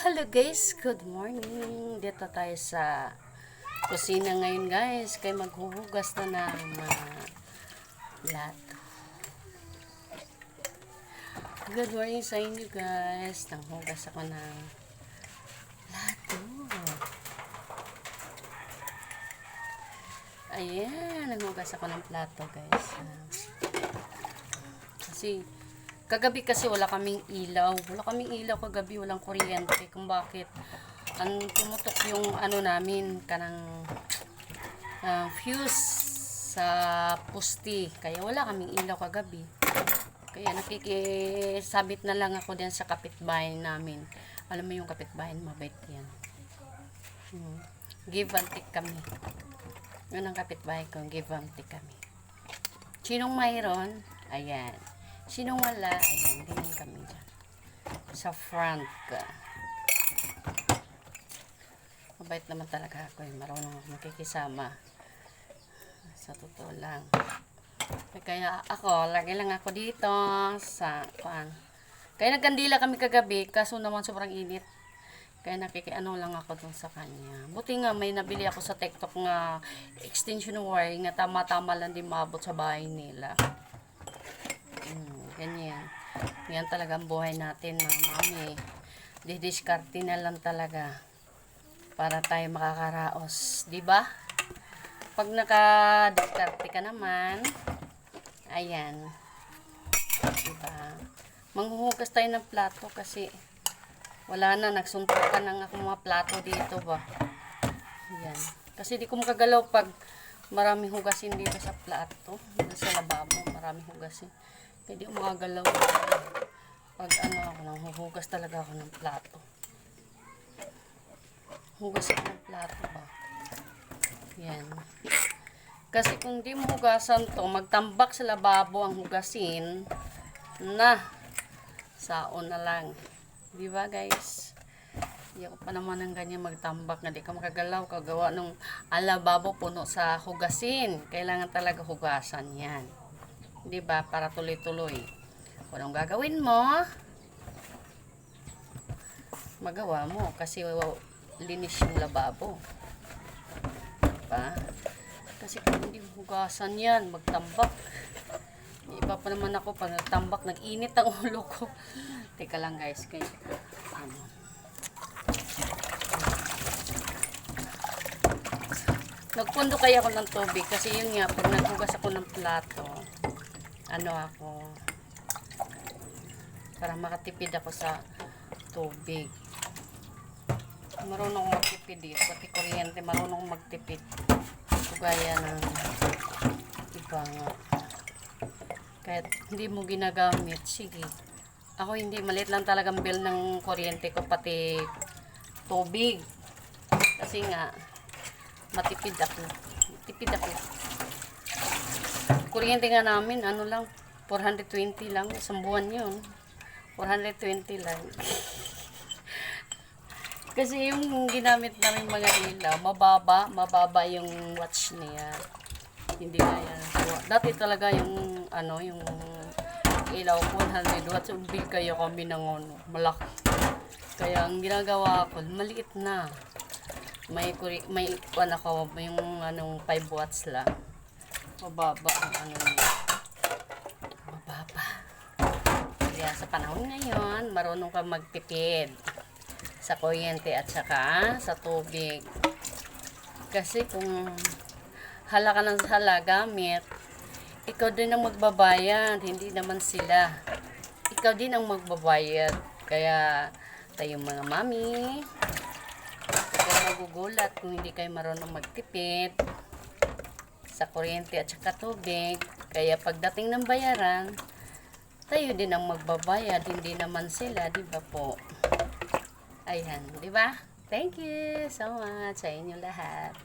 Hello guys, good morning. Dito tayo sa kusina ngayon guys. Kaya maghuhugas na ng plato. Good morning sa inyo guys. Nanghugas ako ng plato. Ayan, nanghugas ako ng plato guys. Kagabi kasi wala kaming ilaw. Wala kaming ilaw kagabi, walang kuryente. Kung bakit tumutok yung namin, kanang fuse sa pusti. Kaya wala kaming ilaw kagabi. Kaya nakikisabit na lang ako din sa kapitbahay namin. Alam mo yung kapitbahay, mabait yan. Give and take kami. Yun ang kapitbahay ko, give and take kami. Sinong mayroon? Ayan. Sinong wala? Ayan, ganyan kami dyan. Sa front ka. Mabait naman talaga ako eh. Marunong ako makikisama. Sa totoo lang. Kaya ako, lagi lang ako dito sa Kaya nagkandila kami kagabi, kaso naman sobrang init. Kaya nakikiano lang ako dun sa kanya. Buti nga may nabili ako sa TikTok nga extension wire nga tama-tama lang din maabot sa bahay nila. Ganyan. Yan talaga ang buhay natin, mga mami. Didiskarte na lang talaga para tayo makakaraos. Diba? Pag nakadiskarte ka naman, ayan. Diba? Manghuhugas tayo ng plato kasi wala na. Nagsuntukan ng ako mga plato dito ba. Ayan. Kasi di ko makagalaw pag maraming hugasin dito sa plato. Sa lababo, maraming hugasin. Hindi ko makagalaw. Pag ako nang huhugas talaga ako ng plato. Hugas ako ng plato ba? Yan. Kasi kung di mo hugasan to, magtambak sa lababo ang hugasin, saon na lang. Di ba guys? Hindi ako pa naman ng ganyan magtambak na di ka makagalaw. Kagawa ng lababo puno sa hugasin. Kailangan talaga hugasan yan. Diba? Para tuloy-tuloy. Kung anong gagawin mo, magawa mo. Kasi linis yung lababo. Diba? Kasi kung hindi hugasan yan, magtambak. Iba pa naman ako pag nagtambak, nag-init ang ulo ko. Teka lang guys. Kaya, nagpundo kaya ako ng tubig. Kasi yun nga, pag naghugas ako ng plato, para makatipid ako sa tubig. Marunong magtipid dito, pati kuryente marunong magtipid. Gaya ng iba nga. Kahit hindi mo ginagamit, sige. Ako hindi, maliit lang talagang bill ng kuryente ko, pati tubig. Kasi nga, matipid ako. Tipid ako. Kuryente nga namin, lang, 420 lang. Isang buwan yun. 420 lang. Kasi yung ginamit namin mga ilaw, mababa yung watch niya. Hindi na yan. Dati talaga yung, yung ilaw ko, 100 watts. Bill kayo kami ng malaki. Kaya ang ginagawa ko, maliit na. May ako, yung 5 watts lang. Mababa ang mababa. Kaya sa panahon ngayon, marunong ka magtipid sa kuryente at saka sa tubig. Kasi kung hala ka ng hala gamit, ikaw din ang magbabayad, hindi naman sila. Ikaw din ang magbabayad. Kaya tayo mga mami, kayo magugulat kung hindi kayo marunong magtipid sa kuryente at saka tubig. Kaya pagdating ng bayaran, tayo din ang magbabayad, hindi naman sila, di ba po? Ayan, di ba? Thank you so much sa inyo lahat.